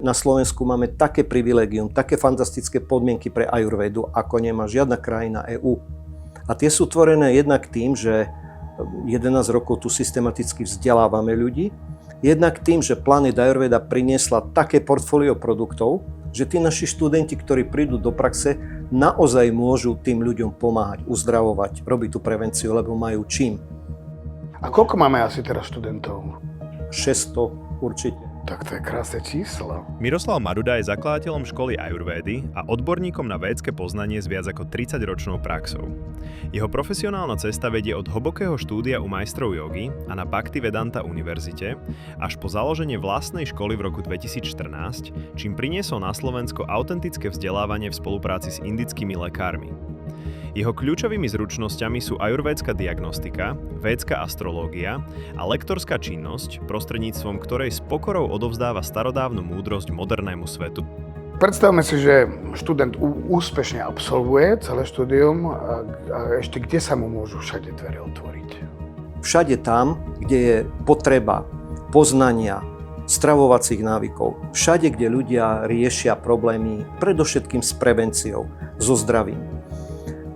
Na Slovensku máme také privilégium, také fantastické podmienky pre ajurvédu, ako nemá žiadna krajina EÚ. A tie sú tvorené jednak tým, že 11 rokov tu systematicky vzdelávame ľudí, jednak tým, že Planet Ayurveda priniesla také portfólio produktov, že tí naši študenti, ktorí prídu do praxe, naozaj môžu tým ľuďom pomáhať, uzdravovať, robiť tú prevenciu, lebo majú čím. A koľko máme asi teraz študentov? 600 určite. Tak to je krásne číslo. Miroslav Maduda je zakladateľom školy Ayurvédy a odborníkom na védske poznanie s viac ako 30-ročnou praxou. Jeho profesionálna cesta vedie od hlbokého štúdia u majstrov jogy a na Bhaktivedanta univerzite až po založenie vlastnej školy v roku 2014, čím priniesol na Slovensko autentické vzdelávanie v spolupráci s indickými lekármi. Jeho kľúčovými zručnosťami sú ajurvédska diagnostika, védska astrológia a lektorská činnosť, prostredníctvom ktorej s pokorou odovzdáva starodávnu múdrosť modernému svetu. Predstavme si, že študent úspešne absolvuje celé štúdium a ešte kde sa mu môžu všade dvere otvoriť? Všade tam, kde je potreba poznania, stravovacích návykov. Všade, kde ľudia riešia problémy, predovšetkým s prevenciou, so zdravím.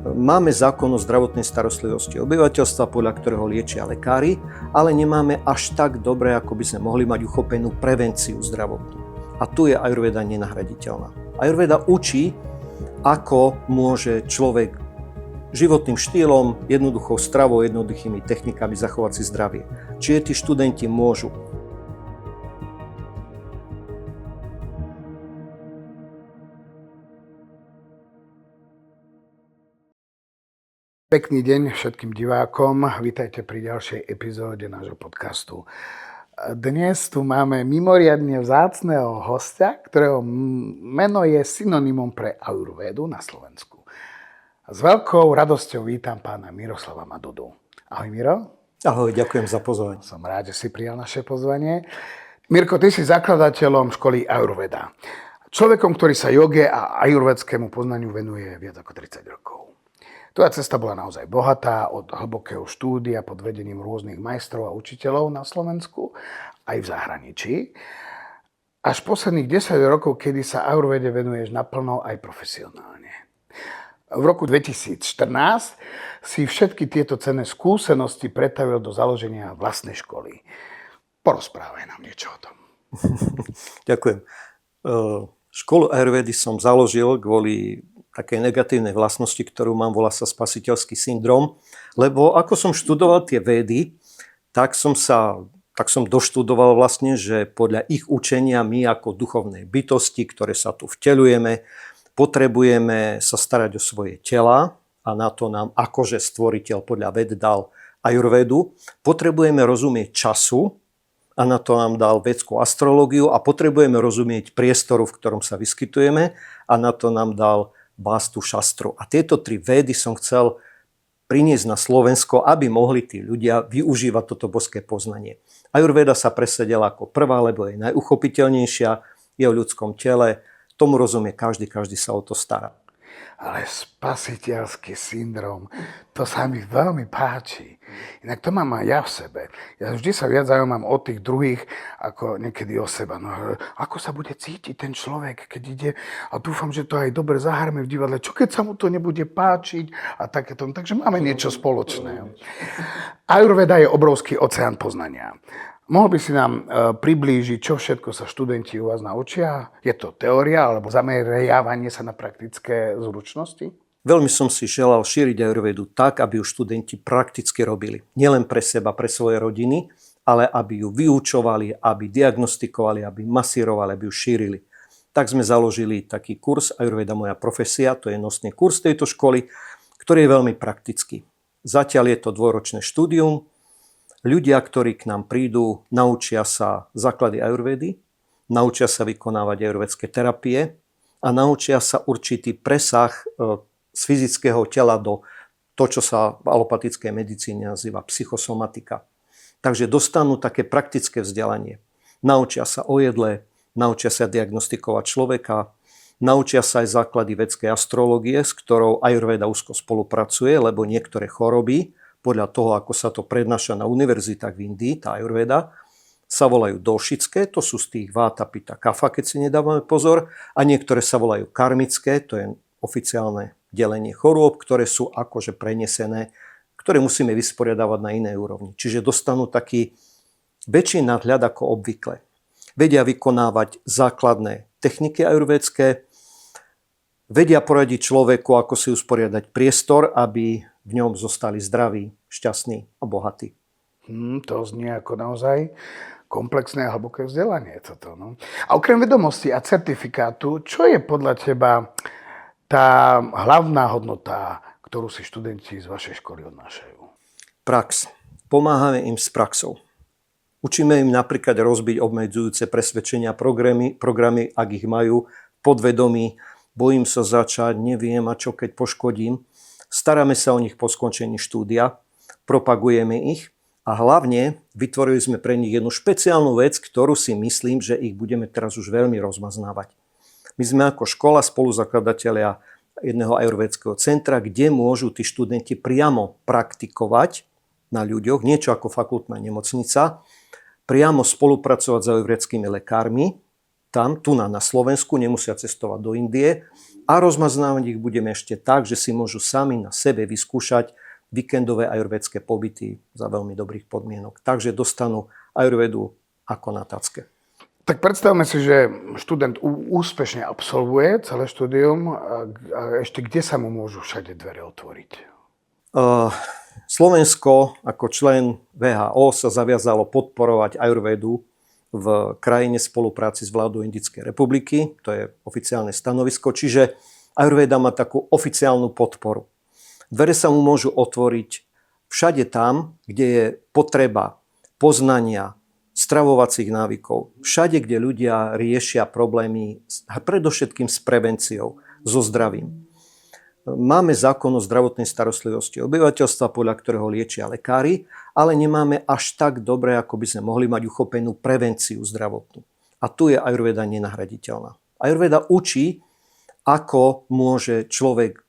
Máme zákon o zdravotnej starostlivosti obyvateľstva, podľa ktorého liečia lekári, ale nemáme až tak dobre, ako by sme mohli mať uchopenú prevenciu zdravotnú. A tu je ajurveda nenahraditeľná. Ajurveda učí, ako môže človek životným štýlom, jednoduchou stravou, jednoduchými technikami zachovať si zdravie. Čiže tí študenti môžu. Pekný deň všetkým divákom. Vítajte pri ďalšej epizóde nášho podcastu. Dnes tu máme mimoriadne vzácneho hostia, ktorého meno je synonymom pre ajurvédu na Slovensku. S veľkou radosťou vítam pána Miroslava Madudu. Ahoj Miro. Ahoj, ďakujem za pozvanie. Som rád, že si prijal naše pozvanie. Mirko, ty si zakladateľom školy Ayurveda. Človekom, ktorý sa joge a ajurvédskému poznaniu venuje viac ako 30 rokov. Tvoja cesta bola naozaj bohatá, od hlbokého štúdia pod vedením rôznych majstrov a učiteľov na Slovensku, aj v zahraničí. Až posledných 10 rokov, kedy sa ajurvede venuješ naplno aj profesionálne. V roku 2014 si všetky tieto cenné skúsenosti pretavil do založenia vlastnej školy. Porozprávaj nám niečo o tom. Ďakujem. Školu ajurvedy som založil kvôli také negatívnej vlastnosti, ktorú mám, volá sa spasiteľský syndrom. Lebo ako som študoval tie védy, tak som doštudoval vlastne, že podľa ich učenia my ako duchovné bytosti, ktoré sa tu vteľujeme, potrebujeme sa starať o svoje tela a na to nám akože stvoriteľ podľa ved dal ajurvédu. Potrebujeme rozumieť času a na to nám dal védskú astrológiu a potrebujeme rozumieť priestoru, v ktorom sa vyskytujeme a na to nám dal Vástu šastru. A tieto tri védy som chcel priniesť na Slovensko, aby mohli tí ľudia využívať toto božské poznanie. Ajurveda sa presedela ako prvá, lebo je najuchopiteľnejšia, je v ľudskom tele, tomu rozumie každý sa o to stará. Ale spasiteľský syndrom, to sa mi veľmi páči. Inak to mám aj ja v sebe. Ja vždy sa viac zaujímam o tých druhých, ako niekedy o seba. No, ako sa bude cítiť ten človek, keď ide, a dúfam, že to aj dobre zahrame v divadle. Čo keď sa mu to nebude páčiť a takéto. Takže máme niečo spoločné. Ajurveda je obrovský oceán poznania. Mohol by si nám priblížiť, čo všetko sa študenti u vás naučia? Je to teória alebo zameriavanie sa na praktické zručnosti? Veľmi som si želal šíriť ajurvedu tak, aby ju študenti prakticky robili. Nielen pre seba, pre svoje rodiny, ale aby ju vyučovali, aby diagnostikovali, aby masírovali, aby ju šírili. Tak sme založili taký kurz Ajurveda moja profesia, to je nosný kurz tejto školy, ktorý je veľmi praktický. Zatiaľ je to dvojročné štúdium. Ľudia, ktorí k nám prídu, naučia sa základy ajurvedy, naučia sa vykonávať ajurvédske terapie a naučia sa určitý presah z fyzického tela do to, čo sa v alopatickej medicíne nazýva psychosomatika. Takže dostanú také praktické vzdelanie. Naučia sa o jedle, naučia sa diagnostikovať človeka, naučia sa aj základy védskej astrológie, s ktorou ajurveda úzko spolupracuje, lebo niektoré choroby podľa toho, ako sa to prednáša na univerzitách v Indii, tá ajurveda, sa volajú dolšické, to sú z tých váta, pita, kafa, keď si nedávame pozor, a niektoré sa volajú karmické, to je oficiálne delenie chorôb, ktoré sú akože prenesené, ktoré musíme vysporiadavať na inej úrovni. Čiže dostanú taký väčší nadhľad ako obvykle. Vedia vykonávať základné techniky ajurvédske, vedia poradiť človeku, ako si usporiadať priestor, aby v ňom zostali zdraví, šťastní a bohatí. To znie ako naozaj komplexné a hlboké vzdelanie toto. No. A okrem vedomosti a certifikátu, čo je podľa teba tá hlavná hodnota, ktorú si študenti z vašej školy odnášajú? Prax. Pomáhame im s praxou. Učíme im napríklad rozbiť obmedzujúce presvedčenia programy, ak ich majú podvedomí. Bojím sa začať, neviem a čo keď poškodím. Staráme sa o nich po skončení štúdia, propagujeme ich a hlavne vytvorili sme pre nich jednu špeciálnu vec, ktorú si myslím, že ich budeme teraz už veľmi rozmaznávať. My sme ako škola spoluzakladatelia jedného ajurvédskeho centra, kde môžu tí študenti priamo praktikovať na ľuďoch, niečo ako fakultná nemocnica, priamo spolupracovať s ajurvédskými lekármi, tam, tu na Slovensku, nemusia cestovať do Indie a rozmaznávať ich budeme ešte tak, že si môžu sami na sebe vyskúšať víkendové ajurvédske pobyty za veľmi dobrých podmienok. Takže dostanú ajurvédu ako na tacke. Tak predstavme si, že študent úspešne absolvuje celé štúdium a ešte kde sa mu môžu všade dvere otvoriť? Slovensko ako člen WHO sa zaviazalo podporovať ajurvédu v krajine spolupráci s vládou Indickej republiky. To je oficiálne stanovisko. Čiže ajurvéda má takú oficiálnu podporu. Dvere sa mu môžu otvoriť všade tam, kde je potreba poznania stravovacích návykov. Všade, kde ľudia riešia problémy predovšetkým s prevenciou, so zdravím. Máme zákon o zdravotnej starostlivosti obyvateľstva, podľa ktorého liečia lekári, ale nemáme až tak dobre, ako by sme mohli mať uchopenú prevenciu zdravotnú. A tu je ajurvéda nenahraditeľná. Ajurvéda učí, ako môže človek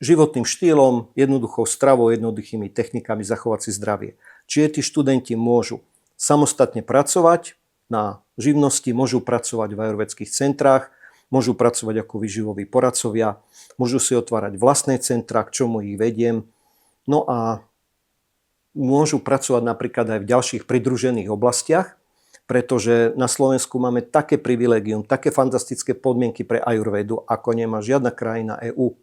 životným štýlom, jednoduchou stravou, jednoduchými technikami zachovať si zdravie. Čiže tí študenti môžu samostatne pracovať na živnosti, môžu pracovať v ajurvédskych centrách, môžu pracovať ako výživoví poradcovia, môžu si otvárať vlastné centra, k čomu ich vediem. No a môžu pracovať napríklad aj v ďalších pridružených oblastiach, pretože na Slovensku máme také privilégium, také fantastické podmienky pre ajurvédu, ako nemá žiadna krajina EÚ.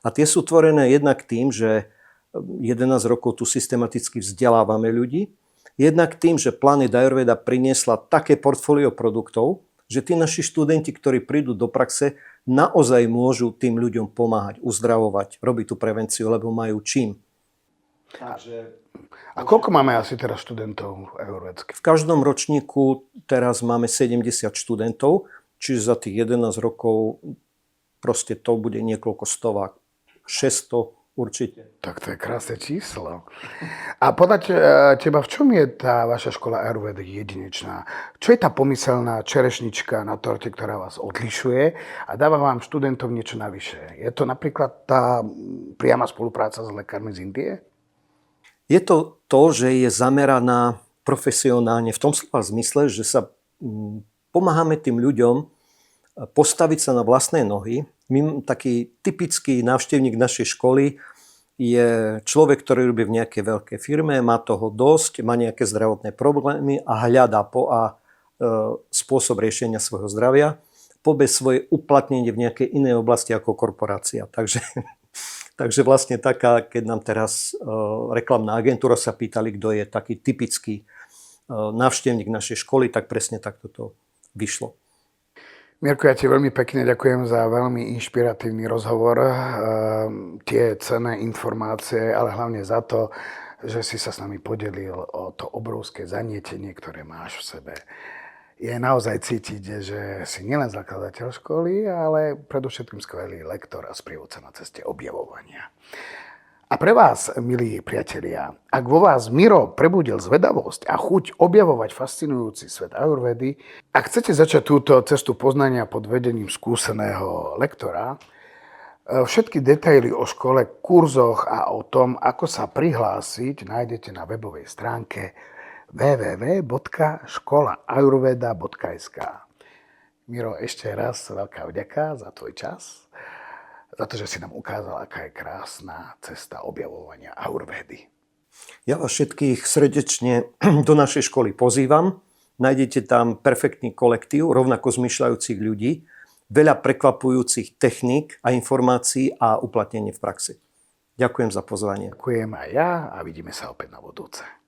A tie sú tvorené jednak tým, že 11 rokov tu systematicky vzdelávame ľudí, jednak tým, že Planet Ajurveda priniesla také portfólio produktov, že tí naši študenti, ktorí prídu do praxe, naozaj môžu tým ľuďom pomáhať, uzdravovať, robiť tú prevenciu, lebo majú čím. A koľko máme asi teraz študentov ajurvédskych? V každom ročníku teraz máme 70 študentov, čiže za tých 11 rokov proste to bude niekoľko stovák, 600 určite. Tak to je krásne číslo. A podľa teba, v čom je tá vaša škola ajurvédy jedinečná? Čo je tá pomyselná čerešnička na torte, ktorá vás odlišuje a dáva vám študentov niečo navyše? Je to napríklad tá priama spolupráca s lekármi z Indie? Je to to, že je zameraná profesionálne v tom slova zmysle, že sa pomáhame tým ľuďom postaviť sa na vlastné nohy. Taký typický návštevník našej školy je človek, ktorý robí v nejakej veľkej firme, má toho dosť, má nejaké zdravotné problémy a hľadá spôsob riešenia svojho zdravia, bez svoje uplatnenie v nejakej inej oblasti ako korporácia. Takže vlastne taká, keď nám teraz reklamná agentúra sa pýtali, kto je taký typický návštevník našej školy, tak presne takto to vyšlo. Mirko, ja ti veľmi pekne ďakujem za veľmi inšpiratívny rozhovor, tie cenné informácie, ale hlavne za to, že si sa s nami podelil o to obrovské zanietenie, ktoré máš v sebe. Je naozaj cítiť, že si nielen zakladateľ školy, ale predovšetkým skvelý lektor a sprievodca na ceste objavovania. A pre vás, milí priatelia, ak vo vás Miro prebudil zvedavosť a chuť objavovať fascinujúci svet ajurvédy, ak chcete začať túto cestu poznania pod vedením skúseného lektora, všetky detaily o škole, kurzoch a o tom, ako sa prihlásiť, nájdete na webovej stránke www.školaayurveda.sk. Miro, ešte raz veľká vďaka za tvoj čas, za to, že si nám ukázal, aká je krásna cesta objavovania ajurvédy. Ja vás všetkých srdečne do našej školy pozývam. Nájdete tam perfektný kolektív, rovnako zmyšľajúcich ľudí, veľa prekvapujúcich techník a informácií a uplatnenie v praxi. Ďakujem za pozvanie. Ďakujem aj ja a vidíme sa opäť na budúce.